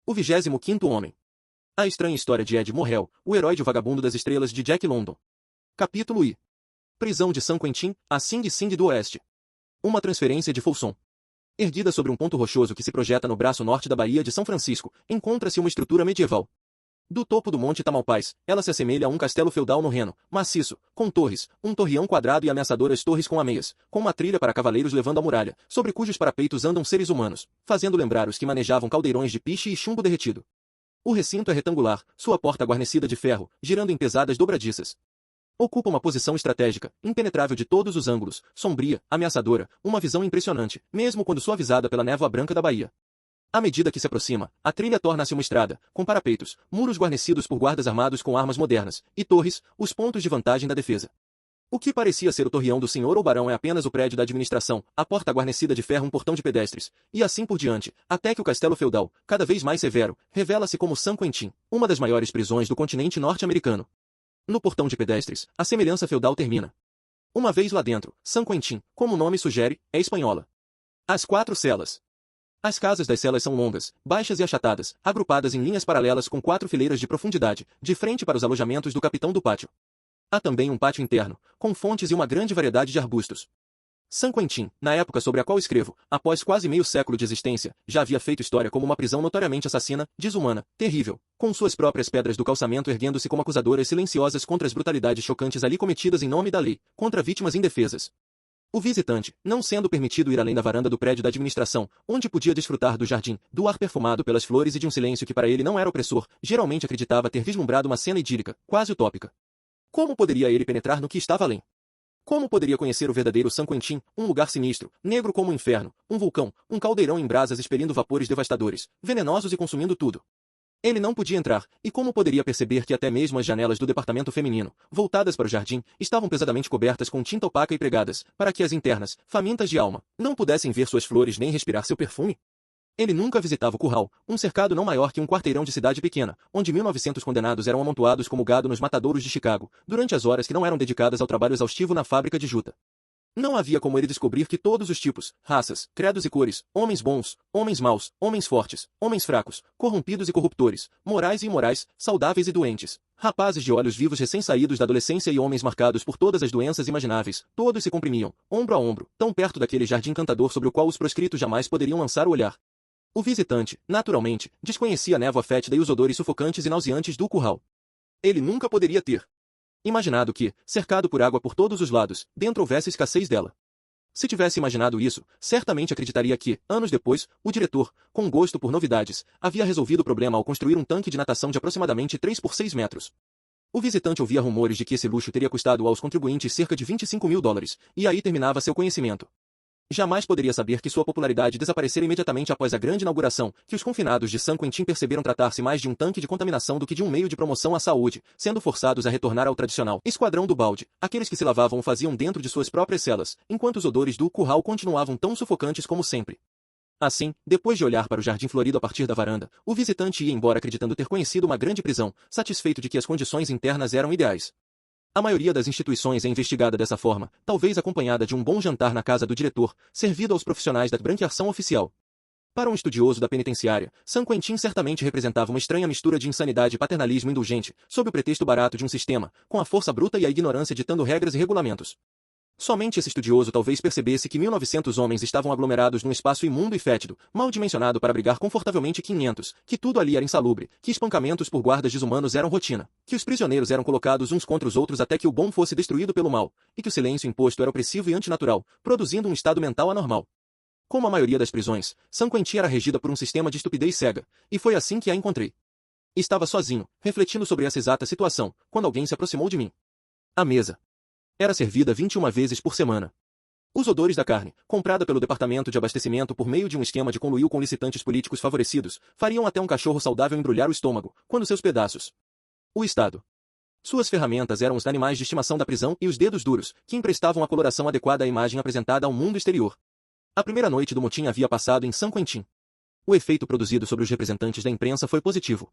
O 25º Homem. A estranha história de Ed Morrell, o herói de O Vagabundo das Estrelas de Jack London. Capítulo I. Prisão de San Quentin, a Sing Sing do Oeste. Uma transferência de Folsom. Erguida sobre um ponto rochoso que se projeta no braço norte da Baía de São Francisco, encontra-se uma estrutura medieval. Do topo do Monte Tamalpais, ela se assemelha a um castelo feudal norreno, maciço, com torres, um torreão quadrado e ameaçadoras torres com ameias, com uma trilha para cavaleiros levando a muralha, sobre cujos parapeitos andam seres humanos, fazendo lembrar os que manejavam caldeirões de piche e chumbo derretido. O recinto é retangular, sua porta guarnecida de ferro, girando em pesadas dobradiças. Ocupa uma posição estratégica, impenetrável de todos os ângulos, sombria, ameaçadora, uma visão impressionante, mesmo quando suavizada pela névoa branca da baía. À medida que se aproxima, a trilha torna-se uma estrada, com parapeitos, muros guarnecidos por guardas armados com armas modernas, e torres, os pontos de vantagem da defesa. O que parecia ser o torreão do senhor ou barão é apenas o prédio da administração, a porta guarnecida de ferro um portão de pedestres, e assim por diante, até que o castelo feudal, cada vez mais severo, revela-se como San Quentin, uma das maiores prisões do continente norte-americano. No portão de pedestres, a semelhança feudal termina. Uma vez lá dentro, San Quentin, como o nome sugere, é espanhola. As 4 celas. As casas das celas são longas, baixas e achatadas, agrupadas em linhas paralelas com 4 fileiras de profundidade, de frente para os alojamentos do capitão do pátio. Há também um pátio interno, com fontes e uma grande variedade de arbustos. San Quentin, na época sobre a qual escrevo, após quase meio século de existência, já havia feito história como uma prisão notoriamente assassina, desumana, terrível, com suas próprias pedras do calçamento erguendo-se como acusadoras silenciosas contra as brutalidades chocantes ali cometidas em nome da lei, contra vítimas indefesas. O visitante, não sendo permitido ir além da varanda do prédio da administração, onde podia desfrutar do jardim, do ar perfumado pelas flores e de um silêncio que para ele não era opressor, geralmente acreditava ter vislumbrado uma cena idílica, quase utópica. Como poderia ele penetrar no que estava além? Como poderia conhecer o verdadeiro San Quentin, um lugar sinistro, negro como o inferno, um vulcão, um caldeirão em brasas expelindo vapores devastadores, venenosos e consumindo tudo? Ele não podia entrar, e como poderia perceber que até mesmo as janelas do departamento feminino, voltadas para o jardim, estavam pesadamente cobertas com tinta opaca e pregadas, para que as internas, famintas de alma, não pudessem ver suas flores nem respirar seu perfume? Ele nunca visitava o curral, um cercado não maior que um quarteirão de cidade pequena, onde 1900 condenados eram amontoados como gado nos matadouros de Chicago, durante as horas que não eram dedicadas ao trabalho exaustivo na fábrica de juta. Não havia como ele descobrir que todos os tipos, raças, credos e cores, homens bons, homens maus, homens fortes, homens fracos, corrompidos e corruptores, morais e imorais, saudáveis e doentes, rapazes de olhos vivos recém-saídos da adolescência e homens marcados por todas as doenças imagináveis, todos se comprimiam, ombro a ombro, tão perto daquele jardim encantador sobre o qual os proscritos jamais poderiam lançar o olhar. O visitante, naturalmente, desconhecia a névoa fétida e os odores sufocantes e nauseantes do curral. Ele nunca poderia ter imaginado que, cercado por água por todos os lados, dentro houvesse escassez dela. Se tivesse imaginado isso, certamente acreditaria que, anos depois, o diretor, com gosto por novidades, havia resolvido o problema ao construir um tanque de natação de aproximadamente 3 por 6 metros. O visitante ouvia rumores de que esse luxo teria custado aos contribuintes cerca de $25.000, e aí terminava seu conhecimento. Jamais poderia saber que sua popularidade desaparecera imediatamente após a grande inauguração, que os confinados de San Quentin perceberam tratar-se mais de um tanque de contaminação do que de um meio de promoção à saúde, sendo forçados a retornar ao tradicional esquadrão do balde, aqueles que se lavavam o faziam dentro de suas próprias celas, enquanto os odores do curral continuavam tão sufocantes como sempre. Assim, depois de olhar para o jardim florido a partir da varanda, o visitante ia embora acreditando ter conhecido uma grande prisão, satisfeito de que as condições internas eram ideais. A maioria das instituições é investigada dessa forma, talvez acompanhada de um bom jantar na casa do diretor, servido aos profissionais da branqueação oficial. Para um estudioso da penitenciária, San Quentin certamente representava uma estranha mistura de insanidade e paternalismo indulgente, sob o pretexto barato de um sistema, com a força bruta e a ignorância ditando regras e regulamentos. Somente esse estudioso talvez percebesse que 1900 homens estavam aglomerados num espaço imundo e fétido, mal dimensionado para abrigar confortavelmente 500, que tudo ali era insalubre, que espancamentos por guardas desumanos eram rotina, que os prisioneiros eram colocados uns contra os outros até que o bom fosse destruído pelo mal, e que o silêncio imposto era opressivo e antinatural, produzindo um estado mental anormal. Como a maioria das prisões, San Quentin era regida por um sistema de estupidez cega, e foi assim que a encontrei. Estava sozinho, refletindo sobre essa exata situação, quando alguém se aproximou de mim. A mesa era servida 21 vezes por semana. Os odores da carne, comprada pelo departamento de abastecimento por meio de um esquema de conluio com licitantes políticos favorecidos, fariam até um cachorro saudável embrulhar o estômago, quando seus pedaços. O Estado. Suas ferramentas eram os animais de estimação da prisão e os dedos duros, que emprestavam a coloração adequada à imagem apresentada ao mundo exterior. A primeira noite do motim havia passado em San Quentin. O efeito produzido sobre os representantes da imprensa foi positivo.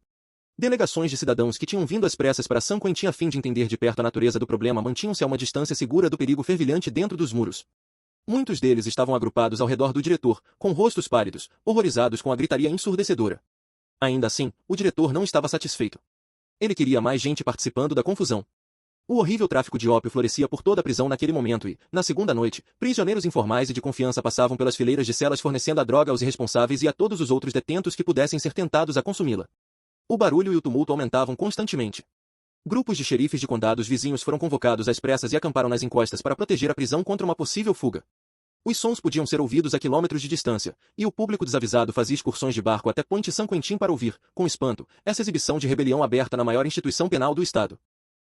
Delegações de cidadãos que tinham vindo às pressas para San Quentin a fim de entender de perto a natureza do problema mantinham-se a uma distância segura do perigo fervilhante dentro dos muros. Muitos deles estavam agrupados ao redor do diretor, com rostos pálidos, horrorizados com a gritaria ensurdecedora. Ainda assim, o diretor não estava satisfeito. Ele queria mais gente participando da confusão. O horrível tráfico de ópio florescia por toda a prisão naquele momento e, na segunda noite, prisioneiros informais e de confiança passavam pelas fileiras de celas fornecendo a droga aos irresponsáveis e a todos os outros detentos que pudessem ser tentados a consumi-la. O barulho e o tumulto aumentavam constantemente. Grupos de xerifes de condados vizinhos foram convocados às pressas e acamparam nas encostas para proteger a prisão contra uma possível fuga. Os sons podiam ser ouvidos a quilômetros de distância, e o público desavisado fazia excursões de barco até Pointe San Quentin para ouvir, com espanto, essa exibição de rebelião aberta na maior instituição penal do estado.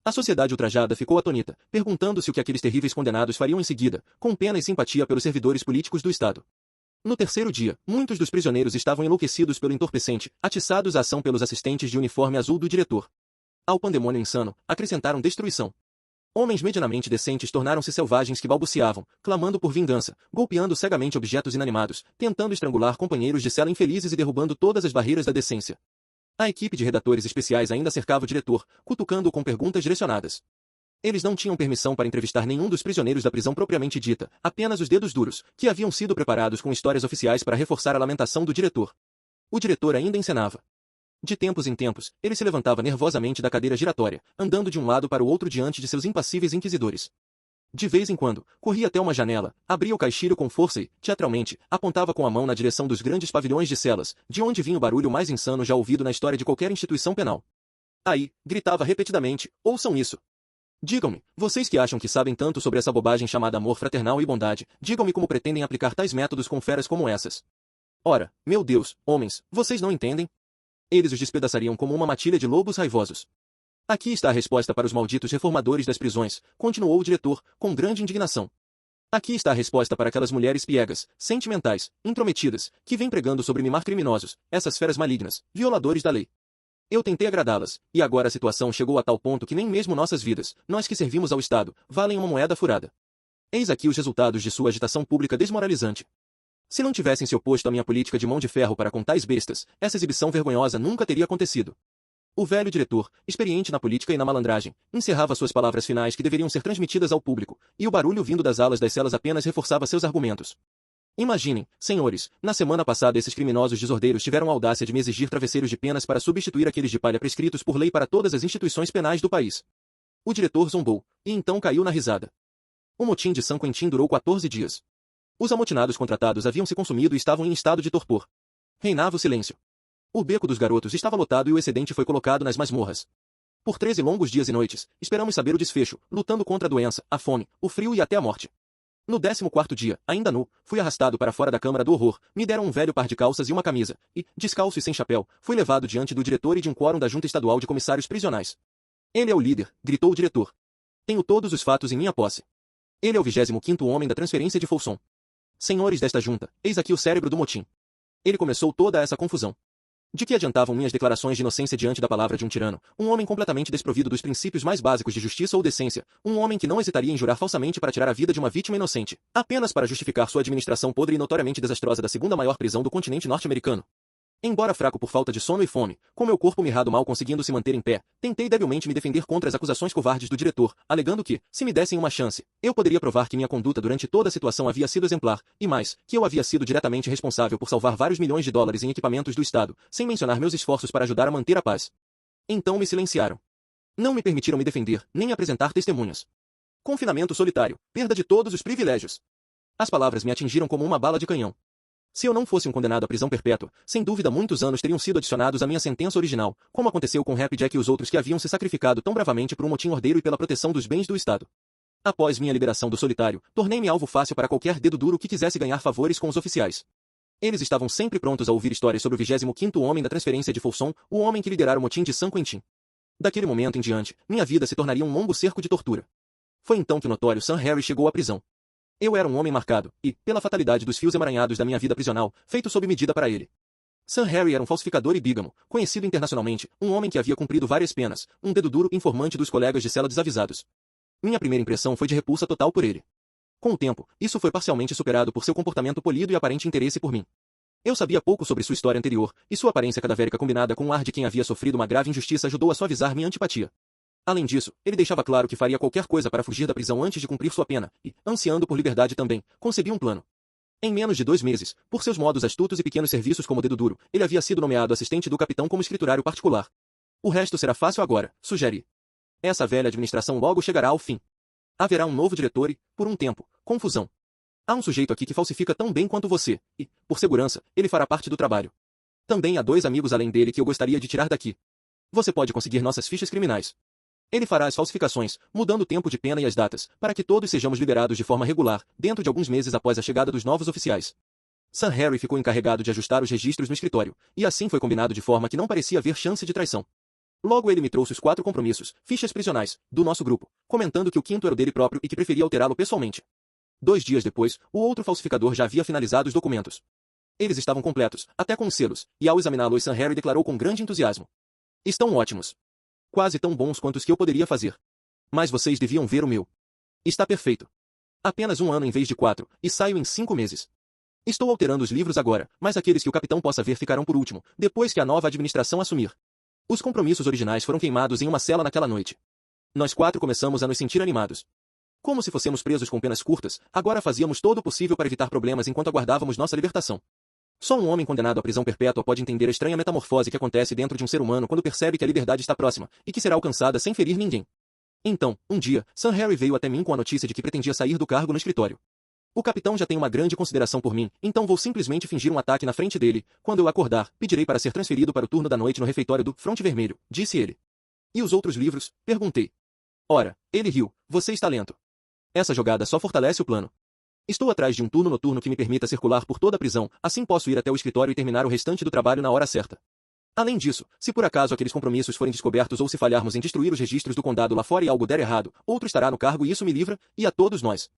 A sociedade ultrajada ficou atônita, perguntando-se o que aqueles terríveis condenados fariam em seguida, com pena e simpatia pelos servidores políticos do estado. No terceiro dia, muitos dos prisioneiros estavam enlouquecidos pelo entorpecente, atiçados à ação pelos assistentes de uniforme azul do diretor. Ao pandemônio insano, acrescentaram destruição. Homens medianamente decentes tornaram-se selvagens que balbuciavam, clamando por vingança, golpeando cegamente objetos inanimados, tentando estrangular companheiros de cela infelizes e derrubando todas as barreiras da decência. A equipe de redatores especiais ainda cercava o diretor, cutucando-o com perguntas direcionadas. Eles não tinham permissão para entrevistar nenhum dos prisioneiros da prisão propriamente dita, apenas os dedos duros, que haviam sido preparados com histórias oficiais para reforçar a lamentação do diretor. O diretor ainda encenava. De tempos em tempos, ele se levantava nervosamente da cadeira giratória, andando de um lado para o outro diante de seus impassíveis inquisidores. De vez em quando, corria até uma janela, abria o caixilho com força e, teatralmente, apontava com a mão na direção dos grandes pavilhões de celas, de onde vinha o barulho mais insano já ouvido na história de qualquer instituição penal. Aí, gritava repetidamente, ouçam isso. Digam-me, vocês que acham que sabem tanto sobre essa bobagem chamada amor fraternal e bondade, digam-me como pretendem aplicar tais métodos com feras como essas. Ora, meu Deus, homens, vocês não entendem? Eles os despedaçariam como uma matilha de lobos raivosos. Aqui está a resposta para os malditos reformadores das prisões, continuou o diretor, com grande indignação. Aqui está a resposta para aquelas mulheres piegas, sentimentais, intrometidas, que vêm pregando sobre mimar criminosos, essas feras malignas, violadores da lei. Eu tentei agradá-las, e agora a situação chegou a tal ponto que nem mesmo nossas vidas, nós que servimos ao Estado, valem uma moeda furada. Eis aqui os resultados de sua agitação pública desmoralizante. Se não tivessem se oposto à minha política de mão de ferro para com tais bestas, essa exibição vergonhosa nunca teria acontecido. O velho diretor, experiente na política e na malandragem, encerrava suas palavras finais que deveriam ser transmitidas ao público, e o barulho vindo das alas das celas apenas reforçava seus argumentos. Imaginem, senhores, na semana passada esses criminosos desordeiros tiveram a audácia de me exigir travesseiros de penas para substituir aqueles de palha prescritos por lei para todas as instituições penais do país. O diretor zombou, e então caiu na risada. O motim de San Quentin durou 14 dias. Os amotinados contratados haviam se consumido e estavam em estado de torpor. Reinava o silêncio. O beco dos garotos estava lotado e o excedente foi colocado nas masmorras. Por 13 longos dias e noites, esperamos saber o desfecho, lutando contra a doença, a fome, o frio e até a morte. No 14º dia, ainda nu, fui arrastado para fora da câmara do horror, me deram um velho par de calças e uma camisa, e, descalço e sem chapéu, fui levado diante do diretor e de um quórum da Junta Estadual de Comissários Prisionais. Ele é o líder, gritou o diretor. Tenho todos os fatos em minha posse. Ele é o 25º homem da transferência de Folsom. Senhores desta junta, eis aqui o cérebro do motim. Ele começou toda essa confusão. De que adiantavam minhas declarações de inocência diante da palavra de um tirano, um homem completamente desprovido dos princípios mais básicos de justiça ou decência, um homem que não hesitaria em jurar falsamente para tirar a vida de uma vítima inocente, apenas para justificar sua administração podre e notoriamente desastrosa da segunda maior prisão do continente norte-americano. Embora fraco por falta de sono e fome, com meu corpo mirrado mal conseguindo se manter em pé, tentei debilmente me defender contra as acusações covardes do diretor, alegando que, se me dessem uma chance, eu poderia provar que minha conduta durante toda a situação havia sido exemplar, e mais, que eu havia sido diretamente responsável por salvar vários milhões de dólares em equipamentos do Estado, sem mencionar meus esforços para ajudar a manter a paz. Então me silenciaram. Não me permitiram me defender, nem apresentar testemunhas. Confinamento solitário, perda de todos os privilégios. As palavras me atingiram como uma bala de canhão. Se eu não fosse um condenado à prisão perpétua, sem dúvida muitos anos teriam sido adicionados à minha sentença original, como aconteceu com Happy Jack e os outros que haviam se sacrificado tão bravamente por um motim ordeiro e pela proteção dos bens do Estado. Após minha liberação do solitário, tornei-me alvo fácil para qualquer dedo duro que quisesse ganhar favores com os oficiais. Eles estavam sempre prontos a ouvir histórias sobre o 25º homem da transferência de Folsom, o homem que liderara o motim de San Quentin. Daquele momento em diante, minha vida se tornaria um longo cerco de tortura. Foi então que o notório Sam Harry chegou à prisão. Eu era um homem marcado, e, pela fatalidade dos fios emaranhados da minha vida prisional, feito sob medida para ele. Sam Harry era um falsificador e bígamo, conhecido internacionalmente, um homem que havia cumprido várias penas, um dedo duro informante dos colegas de cela desavisados. Minha primeira impressão foi de repulsa total por ele. Com o tempo, isso foi parcialmente superado por seu comportamento polido e aparente interesse por mim. Eu sabia pouco sobre sua história anterior, e sua aparência cadavérica combinada com o ar de quem havia sofrido uma grave injustiça ajudou a suavizar minha antipatia. Além disso, ele deixava claro que faria qualquer coisa para fugir da prisão antes de cumprir sua pena, e, ansiando por liberdade também, concebia um plano. Em menos de 2 meses, por seus modos astutos e pequenos serviços como dedo duro, ele havia sido nomeado assistente do capitão como escriturário particular. O resto será fácil agora, sugere. Essa velha administração logo chegará ao fim. Haverá um novo diretor e, por um tempo, confusão. Há um sujeito aqui que falsifica tão bem quanto você, e, por segurança, ele fará parte do trabalho. Também há 2 amigos além dele que eu gostaria de tirar daqui. Você pode conseguir nossas fichas criminais. Ele fará as falsificações, mudando o tempo de pena e as datas, para que todos sejamos liberados de forma regular, dentro de alguns meses após a chegada dos novos oficiais. Sam Harry ficou encarregado de ajustar os registros no escritório, e assim foi combinado de forma que não parecia haver chance de traição. Logo ele me trouxe os 4 compromissos, fichas prisionais, do nosso grupo, comentando que o 5º era o dele próprio e que preferia alterá-lo pessoalmente. 2 dias depois, o outro falsificador já havia finalizado os documentos. Eles estavam completos, até com os selos, e ao examiná-los Sam Harry declarou com grande entusiasmo. Estão ótimos. Quase tão bons quanto os que eu poderia fazer. Mas vocês deviam ver o meu. Está perfeito. Apenas 1 ano em vez de 4, e saio em 5 meses. Estou alterando os livros agora, mas aqueles que o capitão possa ver ficarão por último, depois que a nova administração assumir. Os compromissos originais foram queimados em uma cela naquela noite. Nós 4 começamos a nos sentir animados. Como se fossemos presos com penas curtas, agora fazíamos todo o possível para evitar problemas enquanto aguardávamos nossa libertação. Só um homem condenado à prisão perpétua pode entender a estranha metamorfose que acontece dentro de um ser humano quando percebe que a liberdade está próxima, e que será alcançada sem ferir ninguém. Então, um dia, Sam Harry veio até mim com a notícia de que pretendia sair do cargo no escritório. O capitão já tem uma grande consideração por mim, então vou simplesmente fingir um ataque na frente dele. Quando eu acordar, pedirei para ser transferido para o turno da noite no refeitório do Fronte Vermelho, disse ele. E os outros livros? Perguntei. Ora, ele riu. Você está lento. Essa jogada só fortalece o plano. Estou atrás de um turno noturno que me permita circular por toda a prisão, assim posso ir até o escritório e terminar o restante do trabalho na hora certa. Além disso, se por acaso aqueles compromissos forem descobertos ou se falharmos em destruir os registros do condado lá fora e algo der errado, outro estará no cargo e isso me livra, e a todos nós.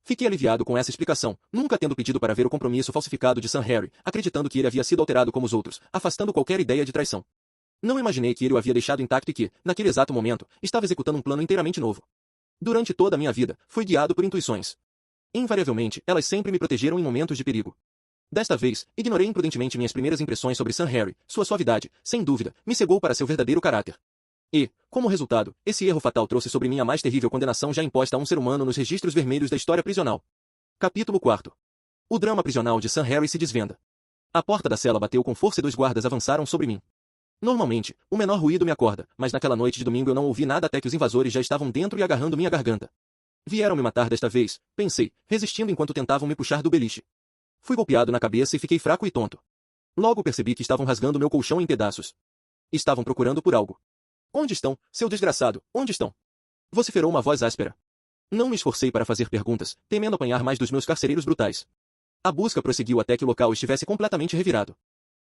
Fiquei aliviado com essa explicação, nunca tendo pedido para ver o compromisso falsificado de Sam Harry, acreditando que ele havia sido alterado como os outros, afastando qualquer ideia de traição. Não imaginei que ele o havia deixado intacto e que, naquele exato momento, estava executando um plano inteiramente novo. Durante toda a minha vida, fui guiado por intuições. Invariavelmente, elas sempre me protegeram em momentos de perigo. Desta vez, ignorei imprudentemente minhas primeiras impressões sobre Sam Harry. Sua suavidade, sem dúvida, me cegou para seu verdadeiro caráter. E, como resultado, esse erro fatal trouxe sobre mim a mais terrível condenação já imposta a um ser humano nos registros vermelhos da história prisional. Capítulo 4. O drama prisional de Sam Harry se desvenda. A porta da cela bateu com força e 2 guardas avançaram sobre mim. Normalmente, o menor ruído me acorda, mas naquela noite de domingo eu não ouvi nada até que os invasores já estavam dentro e agarrando minha garganta. Vieram me matar desta vez, pensei, resistindo enquanto tentavam me puxar do beliche. Fui golpeado na cabeça e fiquei fraco e tonto. Logo percebi que estavam rasgando meu colchão em pedaços. Estavam procurando por algo. Onde estão, seu desgraçado, onde estão? Vociferou uma voz áspera. Não me esforcei para fazer perguntas, temendo apanhar mais dos meus carcereiros brutais. A busca prosseguiu até que o local estivesse completamente revirado.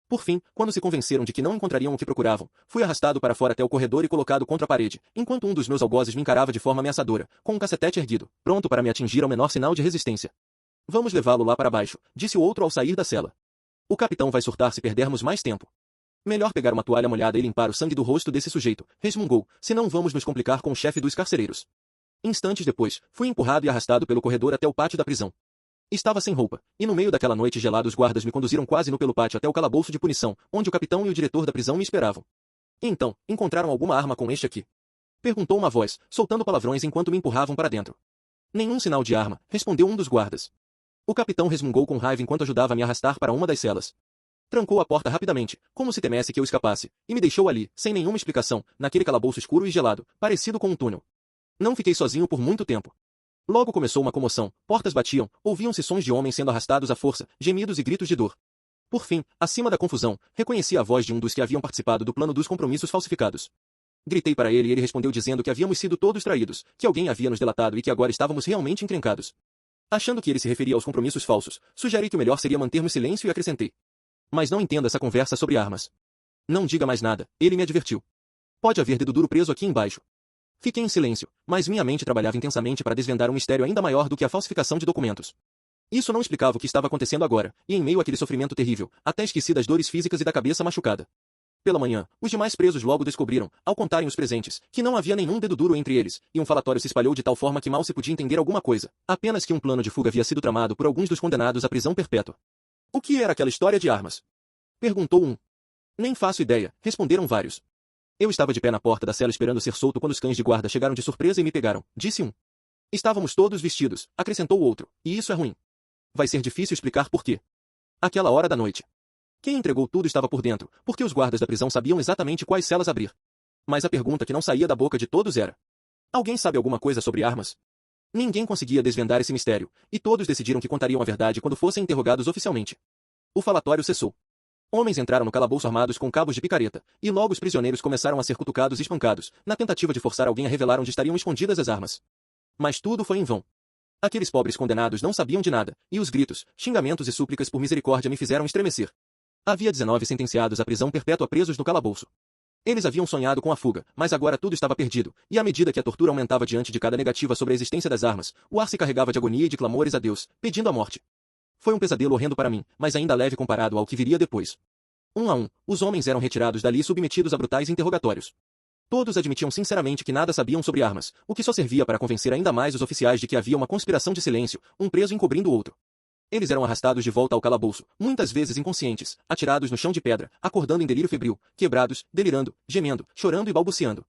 Por fim, quando se convenceram de que não encontrariam o que procuravam, fui arrastado para fora até o corredor e colocado contra a parede, enquanto um dos meus algozes me encarava de forma ameaçadora, com um cacetete erguido, pronto para me atingir ao menor sinal de resistência. Vamos levá-lo lá para baixo, disse o outro ao sair da cela. O capitão vai surtar se perdermos mais tempo. Melhor pegar uma toalha molhada e limpar o sangue do rosto desse sujeito, resmungou, senão vamos nos complicar com o chefe dos carcereiros. Instantes depois, fui empurrado e arrastado pelo corredor até o pátio da prisão. Estava sem roupa, e no meio daquela noite gelada os guardas me conduziram quase nu pelo pátio até o calabouço de punição, onde o capitão e o diretor da prisão me esperavam. Então, encontraram alguma arma com este aqui? Perguntou uma voz, soltando palavrões enquanto me empurravam para dentro. Nenhum sinal de arma, respondeu um dos guardas. O capitão resmungou com raiva enquanto ajudava a me arrastar para uma das celas. Trancou a porta rapidamente, como se temesse que eu escapasse, e me deixou ali, sem nenhuma explicação, naquele calabouço escuro e gelado, parecido com um túnel. Não fiquei sozinho por muito tempo. Logo começou uma comoção, portas batiam, ouviam-se sons de homens sendo arrastados à força, gemidos e gritos de dor. Por fim, acima da confusão, reconheci a voz de um dos que haviam participado do plano dos compromissos falsificados. Gritei para ele e ele respondeu dizendo que havíamos sido todos traídos, que alguém havia nos delatado e que agora estávamos realmente encrencados. Achando que ele se referia aos compromissos falsos, sugeri que o melhor seria mantermos silêncio e acrescentei. Mas não entendo essa conversa sobre armas. Não diga mais nada, ele me advertiu. Pode haver dedo duro preso aqui embaixo. Fiquei em silêncio, mas minha mente trabalhava intensamente para desvendar um mistério ainda maior do que a falsificação de documentos. Isso não explicava o que estava acontecendo agora, e em meio àquele sofrimento terrível, até esqueci das dores físicas e da cabeça machucada. Pela manhã, os demais presos logo descobriram, ao contarem os presentes, que não havia nenhum dedo duro entre eles, e um falatório se espalhou de tal forma que mal se podia entender alguma coisa, apenas que um plano de fuga havia sido tramado por alguns dos condenados à prisão perpétua. O que era aquela história de armas? Perguntou um. Nem faço ideia, responderam vários. Eu estava de pé na porta da cela esperando ser solto quando os cães de guarda chegaram de surpresa e me pegaram, disse um. Estávamos todos vestidos, acrescentou o outro, e isso é ruim. Vai ser difícil explicar por quê. Aquela hora da noite. Quem entregou tudo estava por dentro, porque os guardas da prisão sabiam exatamente quais celas abrir. Mas a pergunta que não saía da boca de todos era: alguém sabe alguma coisa sobre armas? Ninguém conseguia desvendar esse mistério, e todos decidiram que contariam a verdade quando fossem interrogados oficialmente. O falatório cessou. Homens entraram no calabouço armados com cabos de picareta, e logo os prisioneiros começaram a ser cutucados e espancados, na tentativa de forçar alguém a revelar onde estariam escondidas as armas. Mas tudo foi em vão. Aqueles pobres condenados não sabiam de nada, e os gritos, xingamentos e súplicas por misericórdia me fizeram estremecer. Havia 19 sentenciados à prisão perpétua presos no calabouço. Eles haviam sonhado com a fuga, mas agora tudo estava perdido, e à medida que a tortura aumentava diante de cada negativa sobre a existência das armas, o ar se carregava de agonia e de clamores a Deus, pedindo a morte. Foi um pesadelo horrendo para mim, mas ainda leve comparado ao que viria depois. Um a um, os homens eram retirados dali e submetidos a brutais interrogatórios. Todos admitiam sinceramente que nada sabiam sobre armas, o que só servia para convencer ainda mais os oficiais de que havia uma conspiração de silêncio, um preso encobrindo o outro. Eles eram arrastados de volta ao calabouço, muitas vezes inconscientes, atirados no chão de pedra, acordando em delírio febril, quebrados, delirando, gemendo, chorando e balbuciando.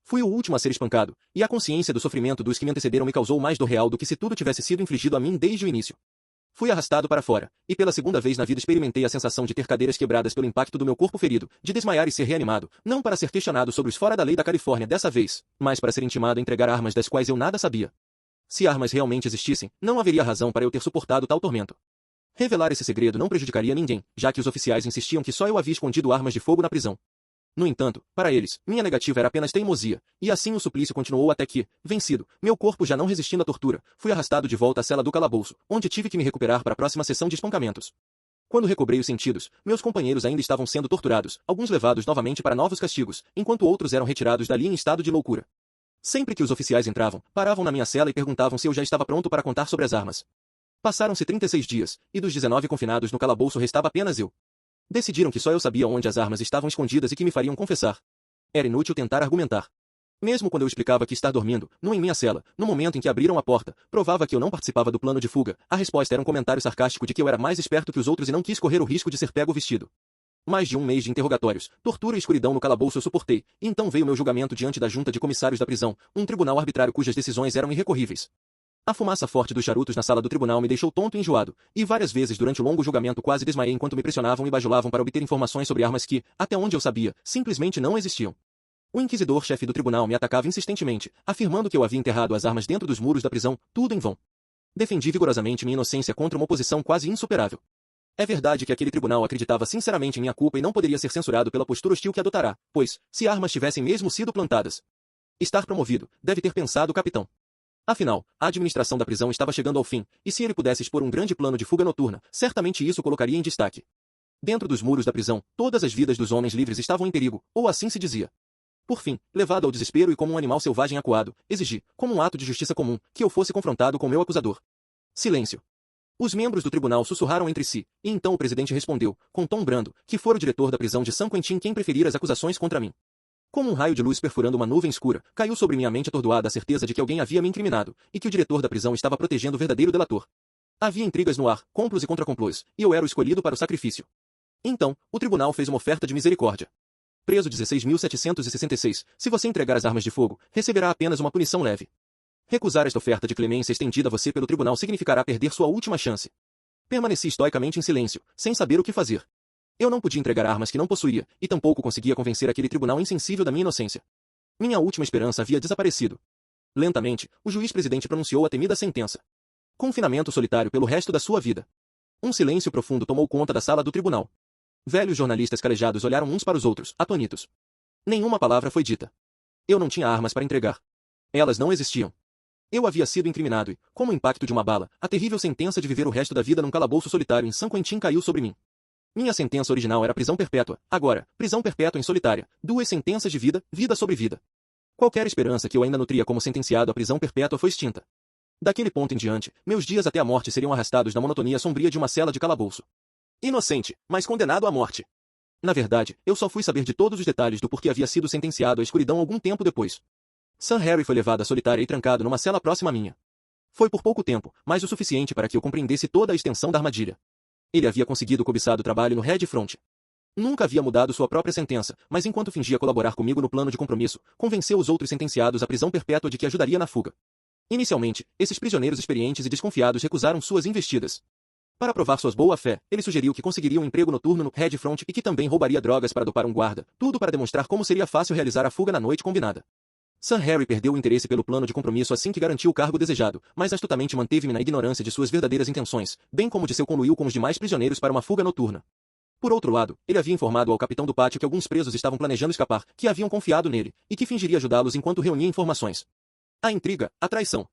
Fui o último a ser espancado, e a consciência do sofrimento dos que me antecederam me causou mais dor real do que se tudo tivesse sido infligido a mim desde o início. Fui arrastado para fora, e pela segunda vez na vida experimentei a sensação de ter cadeiras quebradas pelo impacto do meu corpo ferido, de desmaiar e ser reanimado, não para ser questionado sobre os fora da lei da Califórnia dessa vez, mas para ser intimado a entregar armas das quais eu nada sabia. Se armas realmente existissem, não haveria razão para eu ter suportado tal tormento. Revelar esse segredo não prejudicaria ninguém, já que os oficiais insistiam que só eu havia escondido armas de fogo na prisão. No entanto, para eles, minha negativa era apenas teimosia, e assim o suplício continuou até que, vencido, meu corpo já não resistindo à tortura, fui arrastado de volta à cela do calabouço, onde tive que me recuperar para a próxima sessão de espancamentos. Quando recobrei os sentidos, meus companheiros ainda estavam sendo torturados, alguns levados novamente para novos castigos, enquanto outros eram retirados dali em estado de loucura. Sempre que os oficiais entravam, paravam na minha cela e perguntavam se eu já estava pronto para contar sobre as armas. Passaram-se 36 dias, e dos 19 confinados no calabouço restava apenas eu. Decidiram que só eu sabia onde as armas estavam escondidas e que me fariam confessar. Era inútil tentar argumentar. Mesmo quando eu explicava que estar dormindo, nu em minha cela, no momento em que abriram a porta, provava que eu não participava do plano de fuga, a resposta era um comentário sarcástico de que eu era mais esperto que os outros e não quis correr o risco de ser pego vestido. Mais de um mês de interrogatórios, tortura e escuridão no calabouço eu suportei, e então veio meu julgamento diante da junta de comissários da prisão, um tribunal arbitrário cujas decisões eram irrecorríveis. A fumaça forte dos charutos na sala do tribunal me deixou tonto e enjoado, e várias vezes durante o longo julgamento quase desmaiei enquanto me pressionavam e bajulavam para obter informações sobre armas que, até onde eu sabia, simplesmente não existiam. O inquisidor-chefe do tribunal me atacava insistentemente, afirmando que eu havia enterrado as armas dentro dos muros da prisão, tudo em vão. Defendi vigorosamente minha inocência contra uma oposição quase insuperável. É verdade que aquele tribunal acreditava sinceramente em minha culpa e não poderia ser censurado pela postura hostil que adotará, pois, se armas tivessem mesmo sido plantadas. Estar promovido, deve ter pensado o capitão. Afinal, a administração da prisão estava chegando ao fim, e se ele pudesse expor um grande plano de fuga noturna, certamente isso o colocaria em destaque. Dentro dos muros da prisão, todas as vidas dos homens livres estavam em perigo, ou assim se dizia. Por fim, levado ao desespero e como um animal selvagem acuado, exigi, como um ato de justiça comum, que eu fosse confrontado com meu acusador. Silêncio. Os membros do tribunal sussurraram entre si, e então o presidente respondeu, com tom brando, que fora o diretor da prisão de San Quentin quem preferira as acusações contra mim. Como um raio de luz perfurando uma nuvem escura, caiu sobre minha mente atordoada a certeza de que alguém havia me incriminado, e que o diretor da prisão estava protegendo o verdadeiro delator. Havia intrigas no ar, complôs e contracomplôs, e eu era o escolhido para o sacrifício. Então, o tribunal fez uma oferta de misericórdia. Preso 16.766, se você entregar as armas de fogo, receberá apenas uma punição leve. Recusar esta oferta de clemência estendida a você pelo tribunal significará perder sua última chance. Permaneci estoicamente em silêncio, sem saber o que fazer. Eu não podia entregar armas que não possuía, e tampouco conseguia convencer aquele tribunal insensível da minha inocência. Minha última esperança havia desaparecido. Lentamente, o juiz-presidente pronunciou a temida sentença. Confinamento solitário pelo resto da sua vida. Um silêncio profundo tomou conta da sala do tribunal. Velhos jornalistas calejados olharam uns para os outros, atônitos. Nenhuma palavra foi dita. Eu não tinha armas para entregar. Elas não existiam. Eu havia sido incriminado e, como o impacto de uma bala, a terrível sentença de viver o resto da vida num calabouço solitário em San Quentin caiu sobre mim. Minha sentença original era prisão perpétua, agora, prisão perpétua em solitária, 2 sentenças de vida, vida sobre vida. Qualquer esperança que eu ainda nutria como sentenciado à prisão perpétua foi extinta. Daquele ponto em diante, meus dias até a morte seriam arrastados na monotonia sombria de uma cela de calabouço. Inocente, mas condenado à morte. Na verdade, eu só fui saber de todos os detalhes do porquê havia sido sentenciado à escuridão algum tempo depois. Sam Harry foi levado à solitária e trancado numa cela próxima à minha. Foi por pouco tempo, mas o suficiente para que eu compreendesse toda a extensão da armadilha. Ele havia conseguido o cobiçado trabalho no Red Front. Nunca havia mudado sua própria sentença, mas enquanto fingia colaborar comigo no plano de compromisso, convenceu os outros sentenciados à prisão perpétua de que ajudaria na fuga. Inicialmente, esses prisioneiros experientes e desconfiados recusaram suas investidas. Para provar sua boa-fé, ele sugeriu que conseguiria um emprego noturno no Red Front e que também roubaria drogas para dopar um guarda, tudo para demonstrar como seria fácil realizar a fuga na noite combinada. Sam Harry perdeu o interesse pelo plano de compromisso assim que garantiu o cargo desejado, mas astutamente manteve-me na ignorância de suas verdadeiras intenções, bem como de seu conluio com os demais prisioneiros para uma fuga noturna. Por outro lado, ele havia informado ao capitão do pátio que alguns presos estavam planejando escapar, que haviam confiado nele, e que fingiria ajudá-los enquanto reunia informações. A intriga, a traição.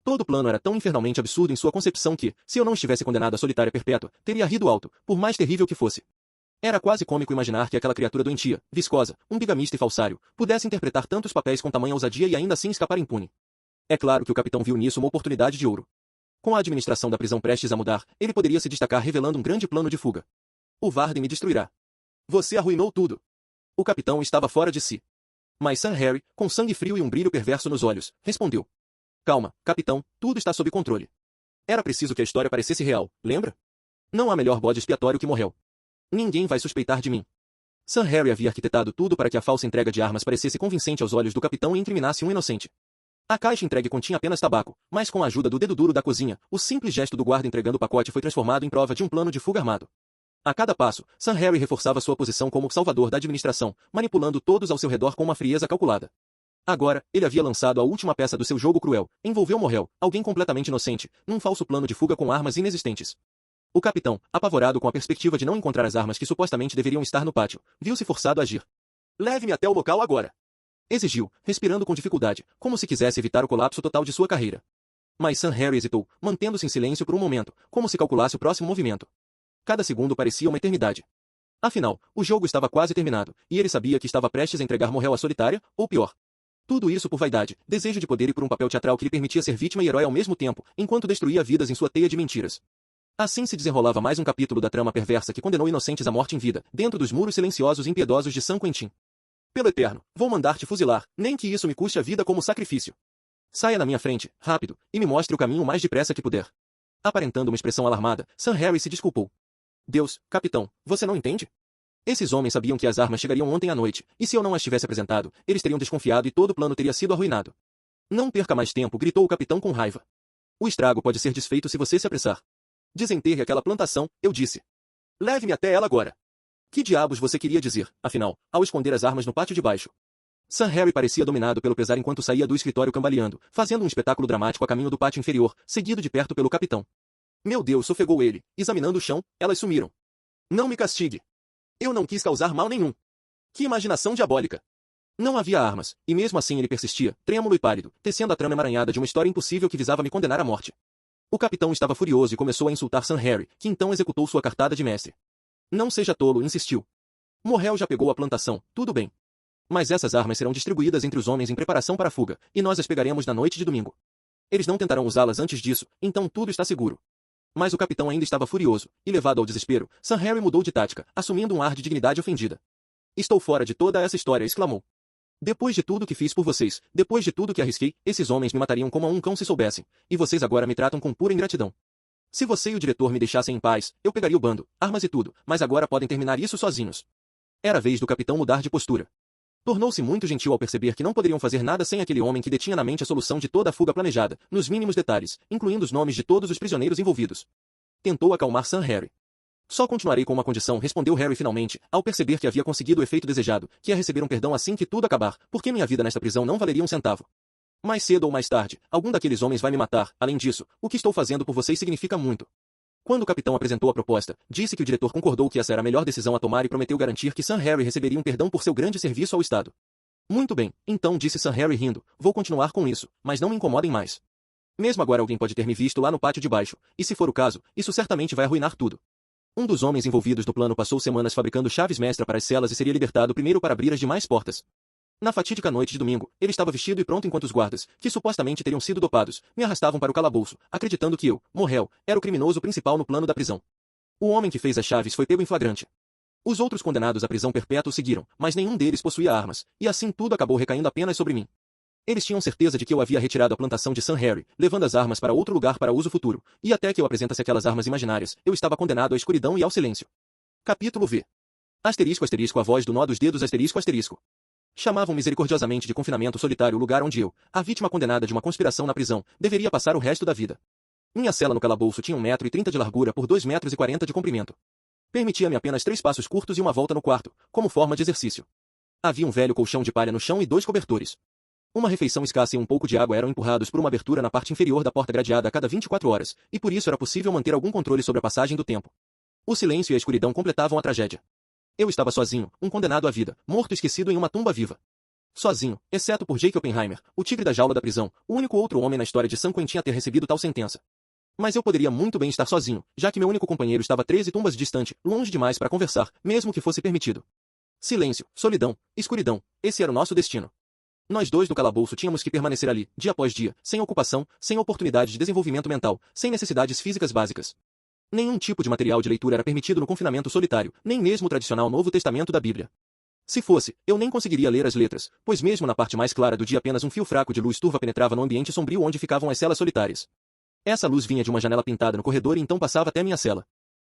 Todo o plano era tão infernalmente absurdo em sua concepção que, se eu não estivesse condenado à solitária perpétua, teria rido alto, por mais terrível que fosse. Era quase cômico imaginar que aquela criatura doentia, viscosa, um bigamista e falsário, pudesse interpretar tantos papéis com tamanha ousadia e ainda assim escapar impune. É claro que o capitão viu nisso uma oportunidade de ouro. Com a administração da prisão prestes a mudar, ele poderia se destacar revelando um grande plano de fuga. O Varden me destruirá. Você arruinou tudo. O capitão estava fora de si. Mas Sam Harry, com sangue frio e um brilho perverso nos olhos, respondeu. Calma, capitão, tudo está sob controle. Era preciso que a história parecesse real, lembra? Não há melhor bode expiatório que Morrel. Ninguém vai suspeitar de mim. Sam Harry havia arquitetado tudo para que a falsa entrega de armas parecesse convincente aos olhos do capitão e incriminasse um inocente. A caixa entregue continha apenas tabaco, mas com a ajuda do dedo duro da cozinha, o simples gesto do guarda entregando o pacote foi transformado em prova de um plano de fuga armado. A cada passo, Sam Harry reforçava sua posição como salvador da administração, manipulando todos ao seu redor com uma frieza calculada. Agora, ele havia lançado a última peça do seu jogo cruel, envolveu Morrel, alguém completamente inocente, num falso plano de fuga com armas inexistentes. O capitão, apavorado com a perspectiva de não encontrar as armas que supostamente deveriam estar no pátio, viu-se forçado a agir. Leve-me até o local agora! Exigiu, respirando com dificuldade, como se quisesse evitar o colapso total de sua carreira. Mas Sam Harry hesitou, mantendo-se em silêncio por um momento, como se calculasse o próximo movimento. Cada segundo parecia uma eternidade. Afinal, o jogo estava quase terminado, e ele sabia que estava prestes a entregar Morrel à solitária, ou pior. Tudo isso por vaidade, desejo de poder e por um papel teatral que lhe permitia ser vítima e herói ao mesmo tempo, enquanto destruía vidas em sua teia de mentiras. Assim se desenrolava mais um capítulo da trama perversa que condenou inocentes à morte em vida, dentro dos muros silenciosos e impiedosos de San Quentin. Pelo Eterno, vou mandar-te fuzilar, nem que isso me custe a vida como sacrifício. Saia na minha frente, rápido, e me mostre o caminho o mais depressa que puder. Aparentando uma expressão alarmada, Sam Harry se desculpou. Deus, capitão, você não entende? Esses homens sabiam que as armas chegariam ontem à noite, e se eu não as tivesse apresentado, eles teriam desconfiado e todo o plano teria sido arruinado. Não perca mais tempo, gritou o capitão com raiva. O estrago pode ser desfeito se você se apressar. Desenterre aquela plantação, eu disse. Leve-me até ela agora. Que diabos você queria dizer, afinal, ao esconder as armas no pátio de baixo? Sam Harry parecia dominado pelo pesar enquanto saía do escritório cambaleando, fazendo um espetáculo dramático a caminho do pátio inferior, seguido de perto pelo capitão. Meu Deus, sofregou ele, examinando o chão, elas sumiram. Não me castigue. Eu não quis causar mal nenhum. Que imaginação diabólica. Não havia armas, e mesmo assim ele persistia, trêmulo e pálido, tecendo a trama emaranhada de uma história impossível que visava me condenar à morte. O capitão estava furioso e começou a insultar Sam Harry, que então executou sua cartada de mestre. Não seja tolo, insistiu. Morrel já pegou a plantação, tudo bem. Mas essas armas serão distribuídas entre os homens em preparação para a fuga, e nós as pegaremos na noite de domingo. Eles não tentarão usá-las antes disso, então tudo está seguro. Mas o capitão ainda estava furioso, e levado ao desespero, Sam Harry mudou de tática, assumindo um ar de dignidade ofendida. Estou fora de toda essa história, exclamou. Depois de tudo que fiz por vocês, depois de tudo que arrisquei, esses homens me matariam como a um cão se soubessem, e vocês agora me tratam com pura ingratidão. Se você e o diretor me deixassem em paz, eu pegaria o bando, armas e tudo, mas agora podem terminar isso sozinhos. Era a vez do capitão mudar de postura. Tornou-se muito gentil ao perceber que não poderiam fazer nada sem aquele homem que detinha na mente a solução de toda a fuga planejada, nos mínimos detalhes, incluindo os nomes de todos os prisioneiros envolvidos. Tentou acalmar Sam Harry. Só continuarei com uma condição, respondeu Harry finalmente, ao perceber que havia conseguido o efeito desejado, que é receber um perdão assim que tudo acabar, porque minha vida nesta prisão não valeria um centavo. Mais cedo ou mais tarde, algum daqueles homens vai me matar, além disso, o que estou fazendo por vocês significa muito. Quando o capitão apresentou a proposta, disse que o diretor concordou que essa era a melhor decisão a tomar e prometeu garantir que Sam Harry receberia um perdão por seu grande serviço ao Estado. Muito bem, então disse Sam Harry rindo, vou continuar com isso, mas não me incomodem mais. Mesmo agora alguém pode ter me visto lá no pátio de baixo, e se for o caso, isso certamente vai arruinar tudo. Um dos homens envolvidos no plano passou semanas fabricando chaves mestra para as celas e seria libertado primeiro para abrir as demais portas. Na fatídica noite de domingo, ele estava vestido e pronto enquanto os guardas, que supostamente teriam sido dopados, me arrastavam para o calabouço, acreditando que eu, Morrel, era o criminoso principal no plano da prisão. O homem que fez as chaves foi pego em flagrante. Os outros condenados à prisão perpétua o seguiram, mas nenhum deles possuía armas, e assim tudo acabou recaindo apenas sobre mim. Eles tinham certeza de que eu havia retirado a plantação de Sam Harry, levando as armas para outro lugar para uso futuro, e até que eu apresentasse aquelas armas imaginárias, eu estava condenado à escuridão e ao silêncio. Capítulo V. Asterisco asterisco a voz do nó dos dedos asterisco asterisco. Chamavam misericordiosamente de confinamento solitário o lugar onde eu, a vítima condenada de uma conspiração na prisão, deveria passar o resto da vida. Minha cela no calabouço tinha 1,30 m de largura por 2,40 m de comprimento. Permitia-me apenas 3 passos curtos e uma volta no quarto, como forma de exercício. Havia um velho colchão de palha no chão e 2 cobertores. Uma refeição escassa e um pouco de água eram empurrados por uma abertura na parte inferior da porta gradeada a cada 24 horas, e por isso era possível manter algum controle sobre a passagem do tempo. O silêncio e a escuridão completavam a tragédia. Eu estava sozinho, um condenado à vida, morto e esquecido em uma tumba viva. Sozinho, exceto por Jake Oppenheimer, o tigre da jaula da prisão, o único outro homem na história de San Quentin a ter recebido tal sentença. Mas eu poderia muito bem estar sozinho, já que meu único companheiro estava 13 tumbas distante, longe demais para conversar, mesmo que fosse permitido. Silêncio, solidão, escuridão, esse era o nosso destino. Nós dois do calabouço tínhamos que permanecer ali, dia após dia, sem ocupação, sem oportunidade de desenvolvimento mental, sem necessidades físicas básicas. Nenhum tipo de material de leitura era permitido no confinamento solitário, nem mesmo o tradicional Novo Testamento da Bíblia. Se fosse, eu nem conseguiria ler as letras, pois mesmo na parte mais clara do dia apenas um fio fraco de luz turva penetrava no ambiente sombrio onde ficavam as celas solitárias. Essa luz vinha de uma janela pintada no corredor e então passava até minha cela.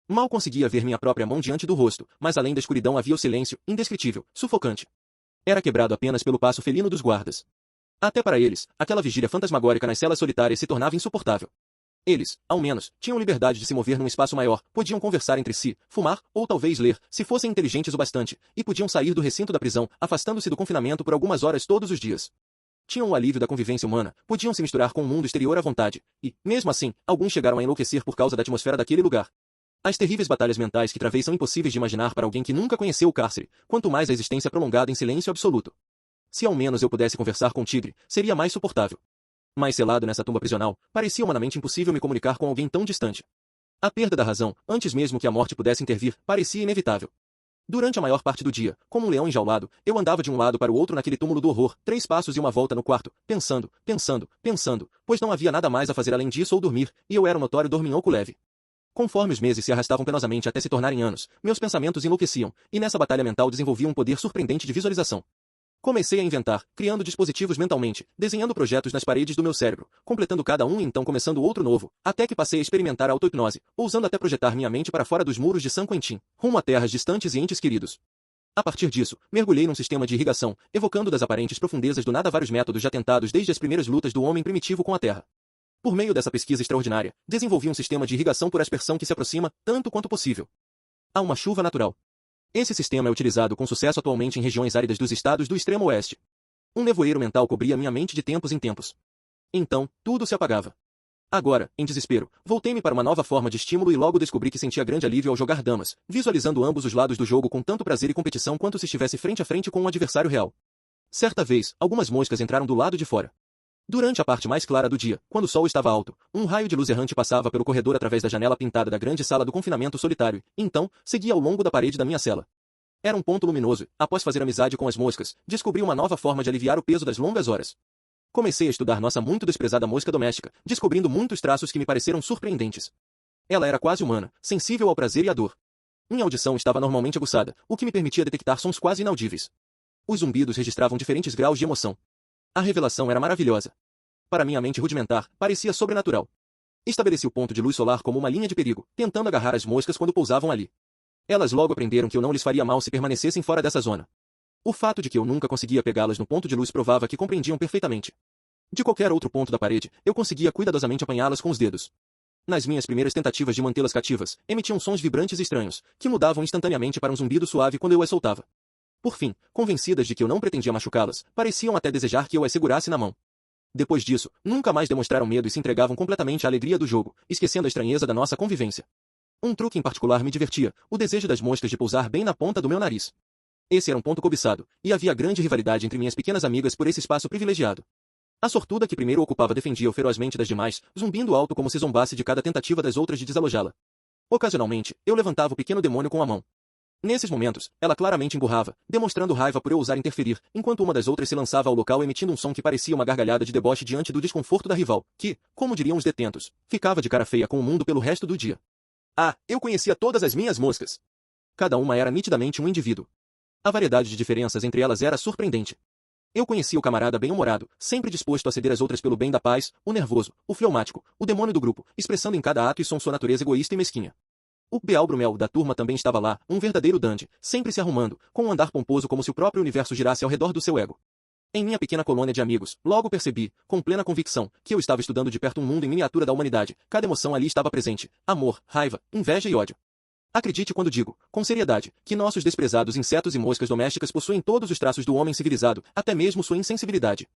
Mal conseguia ver minha própria mão diante do rosto, mas além da escuridão havia o silêncio, indescritível, sufocante. Era quebrado apenas pelo passo felino dos guardas. Até para eles, aquela vigília fantasmagórica nas celas solitárias se tornava insuportável. Eles, ao menos, tinham liberdade de se mover num espaço maior, podiam conversar entre si, fumar, ou talvez ler, se fossem inteligentes o bastante, e podiam sair do recinto da prisão, afastando-se do confinamento por algumas horas todos os dias. Tinham o alívio da convivência humana, podiam se misturar com o mundo exterior à vontade, e, mesmo assim, alguns chegaram a enlouquecer por causa da atmosfera daquele lugar. As terríveis batalhas mentais que travei são impossíveis de imaginar para alguém que nunca conheceu o cárcere, quanto mais a existência prolongada em silêncio absoluto. Se ao menos eu pudesse conversar com o tigre, seria mais suportável. Mas selado nessa tumba prisional, parecia humanamente impossível me comunicar com alguém tão distante. A perda da razão, antes mesmo que a morte pudesse intervir, parecia inevitável. Durante a maior parte do dia, como um leão enjaulado, eu andava de um lado para o outro naquele túmulo do horror, 3 passos e uma volta no quarto, pensando, pois não havia nada mais a fazer além disso ou dormir, e eu era um notório dorminhoco leve. Conforme os meses se arrastavam penosamente até se tornarem anos, meus pensamentos enlouqueciam, e nessa batalha mental desenvolvia um poder surpreendente de visualização. Comecei a inventar, criando dispositivos mentalmente, desenhando projetos nas paredes do meu cérebro, completando cada um e então começando outro novo, até que passei a experimentar a auto-hipnose, ousando até projetar minha mente para fora dos muros de San Quentin, rumo a terras distantes e entes queridos. A partir disso, mergulhei num sistema de irrigação, evocando das aparentes profundezas do nada vários métodos já tentados desde as primeiras lutas do homem primitivo com a terra. Por meio dessa pesquisa extraordinária, desenvolvi um sistema de irrigação por aspersão que se aproxima, tanto quanto possível, a uma chuva natural. Esse sistema é utilizado com sucesso atualmente em regiões áridas dos estados do extremo oeste. Um nevoeiro mental cobria minha mente de tempos em tempos. Então, tudo se apagava. Agora, em desespero, voltei-me para uma nova forma de estímulo e logo descobri que sentia grande alívio ao jogar damas, visualizando ambos os lados do jogo com tanto prazer e competição quanto se estivesse frente a frente com um adversário real. Certa vez, algumas moscas entraram do lado de fora. Durante a parte mais clara do dia, quando o sol estava alto, um raio de luz errante passava pelo corredor através da janela pintada da grande sala do confinamento solitário, e então, seguia ao longo da parede da minha cela. Era um ponto luminoso, após fazer amizade com as moscas, descobri uma nova forma de aliviar o peso das longas horas. Comecei a estudar nossa muito desprezada mosca doméstica, descobrindo muitos traços que me pareceram surpreendentes. Ela era quase humana, sensível ao prazer e à dor. Minha audição estava normalmente aguçada, o que me permitia detectar sons quase inaudíveis. Os zumbidos registravam diferentes graus de emoção. A revelação era maravilhosa. Para minha mente rudimentar, parecia sobrenatural. Estabeleci o ponto de luz solar como uma linha de perigo, tentando agarrar as moscas quando pousavam ali. Elas logo aprenderam que eu não lhes faria mal se permanecessem fora dessa zona. O fato de que eu nunca conseguia pegá-las no ponto de luz provava que compreendiam perfeitamente. De qualquer outro ponto da parede, eu conseguia cuidadosamente apanhá-las com os dedos. Nas minhas primeiras tentativas de mantê-las cativas, emitiam sons vibrantes e estranhos, que mudavam instantaneamente para um zumbido suave quando eu as soltava. Por fim, convencidas de que eu não pretendia machucá-las, pareciam até desejar que eu as segurasse na mão. Depois disso, nunca mais demonstraram medo e se entregavam completamente à alegria do jogo, esquecendo a estranheza da nossa convivência. Um truque em particular me divertia, o desejo das moscas de pousar bem na ponta do meu nariz. Esse era um ponto cobiçado, e havia grande rivalidade entre minhas pequenas amigas por esse espaço privilegiado. A sortuda que primeiro ocupava defendia-o ferozmente das demais, zumbindo alto como se zombasse de cada tentativa das outras de desalojá-la. Ocasionalmente, eu levantava o pequeno demônio com a mão. Nesses momentos, ela claramente emburrava, demonstrando raiva por eu ousar interferir, enquanto uma das outras se lançava ao local emitindo um som que parecia uma gargalhada de deboche diante do desconforto da rival, que, como diriam os detentos, ficava de cara feia com o mundo pelo resto do dia. Ah, eu conhecia todas as minhas moscas. Cada uma era nitidamente um indivíduo. A variedade de diferenças entre elas era surpreendente. Eu conhecia o camarada bem-humorado, sempre disposto a ceder às outras pelo bem da paz, o nervoso, o fleumático, o demônio do grupo, expressando em cada ato e som sua natureza egoísta e mesquinha. O Beal Brumel da turma também estava lá, um verdadeiro dandy, sempre se arrumando, com um andar pomposo como se o próprio universo girasse ao redor do seu ego. Em minha pequena colônia de amigos, logo percebi, com plena convicção, que eu estava estudando de perto um mundo em miniatura da humanidade. Cada emoção ali estava presente: amor, raiva, inveja e ódio. Acredite quando digo, com seriedade, que nossos desprezados insetos e moscas domésticas possuem todos os traços do homem civilizado, até mesmo sua insensibilidade.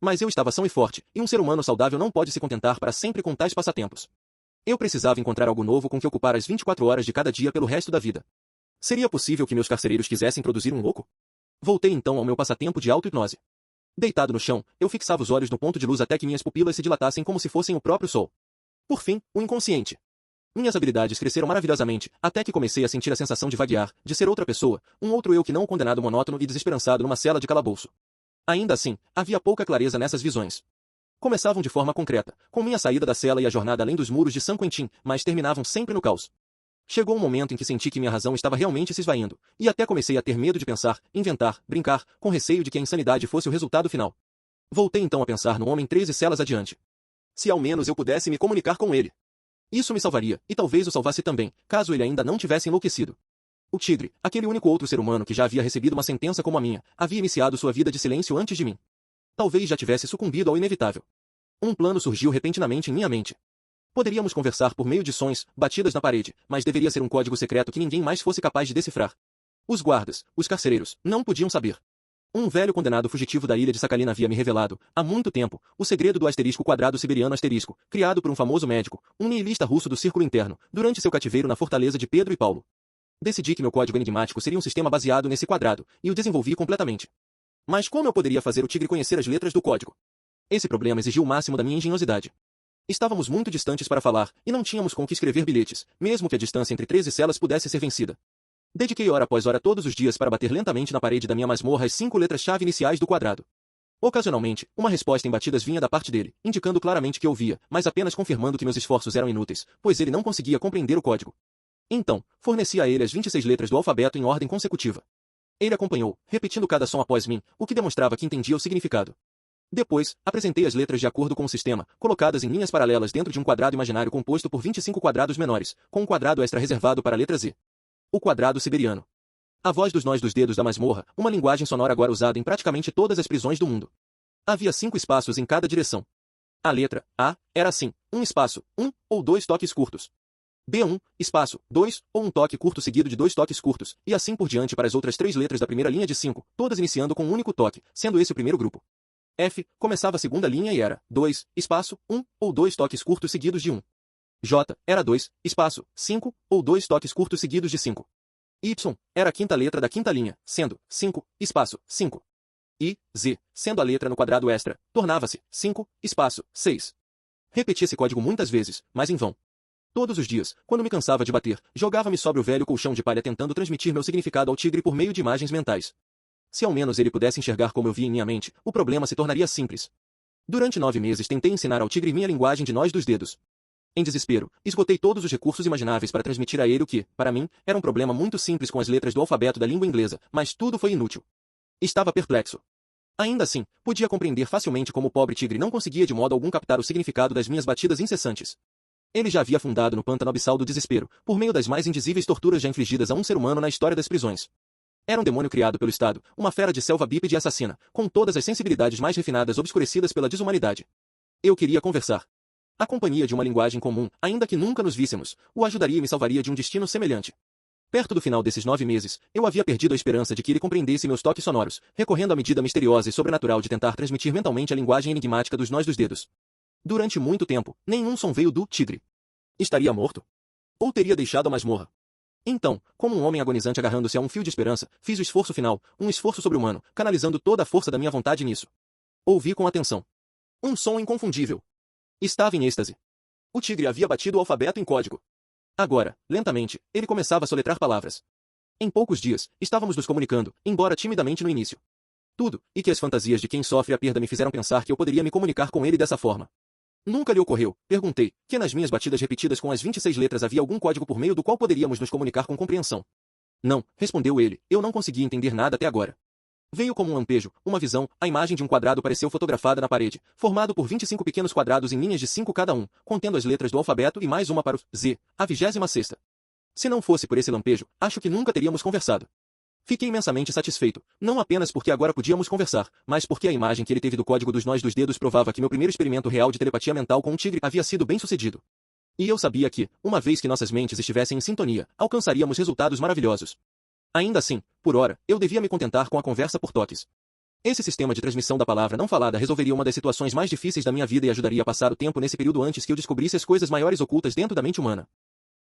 Mas eu estava são e forte, e um ser humano saudável não pode se contentar para sempre com tais passatempos. Eu precisava encontrar algo novo com que ocupar as 24 horas de cada dia pelo resto da vida. Seria possível que meus carcereiros quisessem produzir um louco? Voltei então ao meu passatempo de auto-hipnose. Deitado no chão, eu fixava os olhos no ponto de luz até que minhas pupilas se dilatassem como se fossem o próprio sol. Por fim, o inconsciente. Minhas habilidades cresceram maravilhosamente, até que comecei a sentir a sensação de vaguear, de ser outra pessoa, um outro eu que não condenado monótono e desesperançado numa cela de calabouço. Ainda assim, havia pouca clareza nessas visões. Começavam de forma concreta, com minha saída da cela e a jornada além dos muros de San Quentin, mas terminavam sempre no caos. Chegou um momento em que senti que minha razão estava realmente se esvaindo, e até comecei a ter medo de pensar, inventar, brincar, com receio de que a insanidade fosse o resultado final. Voltei então a pensar no homem 13 celas adiante. Se ao menos eu pudesse me comunicar com ele. Isso me salvaria, e talvez o salvasse também, caso ele ainda não tivesse enlouquecido. O tigre, aquele único outro ser humano que já havia recebido uma sentença como a minha, havia iniciado sua vida de silêncio antes de mim. Talvez já tivesse sucumbido ao inevitável. Um plano surgiu repentinamente em minha mente. Poderíamos conversar por meio de sons, batidas na parede, mas deveria ser um código secreto que ninguém mais fosse capaz de decifrar. Os guardas, os carcereiros, não podiam saber. Um velho condenado fugitivo da ilha de Sakhalin havia me revelado, há muito tempo, o segredo do asterisco quadrado siberiano asterisco, criado por um famoso médico, um nihilista russo do círculo interno, durante seu cativeiro na fortaleza de Pedro e Paulo. Decidi que meu código enigmático seria um sistema baseado nesse quadrado, e o desenvolvi completamente. Mas como eu poderia fazer o tigre conhecer as letras do código? Esse problema exigiu o máximo da minha engenhosidade. Estávamos muito distantes para falar, e não tínhamos com que escrever bilhetes, mesmo que a distância entre 13 celas pudesse ser vencida. Dediquei hora após hora todos os dias para bater lentamente na parede da minha masmorra as 5 letras-chave iniciais do quadrado. Ocasionalmente, uma resposta em batidas vinha da parte dele, indicando claramente que ouvia, mas apenas confirmando que meus esforços eram inúteis, pois ele não conseguia compreender o código. Então, forneci a ele as 26 letras do alfabeto em ordem consecutiva. Ele acompanhou, repetindo cada som após mim, o que demonstrava que entendia o significado. Depois, apresentei as letras de acordo com o sistema, colocadas em linhas paralelas dentro de um quadrado imaginário composto por 25 quadrados menores, com um quadrado extra reservado para a letra Z. O quadrado siberiano. A voz dos nós dos dedos da masmorra, uma linguagem sonora agora usada em praticamente todas as prisões do mundo. Havia 5 espaços em cada direção. A letra A era assim, um espaço, 1 ou 2 toques curtos. B1, espaço, 2, ou um toque curto seguido de 2 toques curtos, e assim por diante para as outras 3 letras da primeira linha de 5, todas iniciando com um único toque, sendo esse o primeiro grupo. F, começava a segunda linha e era 2, espaço, 1 ou 2 toques curtos seguidos de 1. J, era 2, espaço, 5, ou 2 toques curtos seguidos de 5. Y, era a quinta letra da quinta linha, sendo 5, espaço, 5. I, Z, sendo a letra no quadrado extra, tornava-se 5, espaço, 6. Repeti esse código muitas vezes, mas em vão. Todos os dias, quando me cansava de bater, jogava-me sobre o velho colchão de palha tentando transmitir meu significado ao tigre por meio de imagens mentais. Se ao menos ele pudesse enxergar como eu via em minha mente, o problema se tornaria simples. Durante 9 meses tentei ensinar ao tigre minha linguagem de nós dos dedos. Em desespero, esgotei todos os recursos imagináveis para transmitir a ele o que, para mim, era um problema muito simples com as letras do alfabeto da língua inglesa, mas tudo foi inútil. Estava perplexo. Ainda assim, podia compreender facilmente como o pobre tigre não conseguia de modo algum captar o significado das minhas batidas incessantes. Ele já havia afundado no pântano abissal do desespero, por meio das mais indizíveis torturas já infligidas a um ser humano na história das prisões. Era um demônio criado pelo Estado, uma fera de selva bípede assassina, com todas as sensibilidades mais refinadas obscurecidas pela desumanidade. Eu queria conversar. A companhia de uma linguagem comum, ainda que nunca nos víssemos, o ajudaria e me salvaria de um destino semelhante. Perto do final desses 9 meses, eu havia perdido a esperança de que ele compreendesse meus toques sonoros, recorrendo à medida misteriosa e sobrenatural de tentar transmitir mentalmente a linguagem enigmática dos nós dos dedos. Durante muito tempo, nenhum som veio do tigre. Estaria morto? Ou teria deixado a masmorra? Então, como um homem agonizante agarrando-se a um fio de esperança, fiz o esforço final, um esforço sobre-humano, canalizando toda a força da minha vontade nisso. Ouvi com atenção. Um som inconfundível. Estava em êxtase. O tigre havia batido o alfabeto em código. Agora, lentamente, ele começava a soletrar palavras. Em poucos dias, estávamos nos comunicando, embora timidamente no início. Tudo, e que as fantasias de quem sofre a perda me fizeram pensar que eu poderia me comunicar com ele dessa forma. Nunca lhe ocorreu, perguntei, que nas minhas batidas repetidas com as 26 letras havia algum código por meio do qual poderíamos nos comunicar com compreensão. Não, respondeu ele, eu não conseguia entender nada até agora. Veio como um lampejo, uma visão, a imagem de um quadrado pareceu fotografada na parede, formado por 25 pequenos quadrados em linhas de 5 cada um, contendo as letras do alfabeto e mais uma para o Z, a 26ª. Se não fosse por esse lampejo, acho que nunca teríamos conversado. Fiquei imensamente satisfeito, não apenas porque agora podíamos conversar, mas porque a imagem que ele teve do código dos nós dos dedos provava que meu primeiro experimento real de telepatia mental com um tigre havia sido bem sucedido. E eu sabia que, uma vez que nossas mentes estivessem em sintonia, alcançaríamos resultados maravilhosos. Ainda assim, por ora, eu devia me contentar com a conversa por toques. Esse sistema de transmissão da palavra não falada resolveria uma das situações mais difíceis da minha vida e ajudaria a passar o tempo nesse período antes que eu descobrisse as coisas maiores ocultas dentro da mente humana.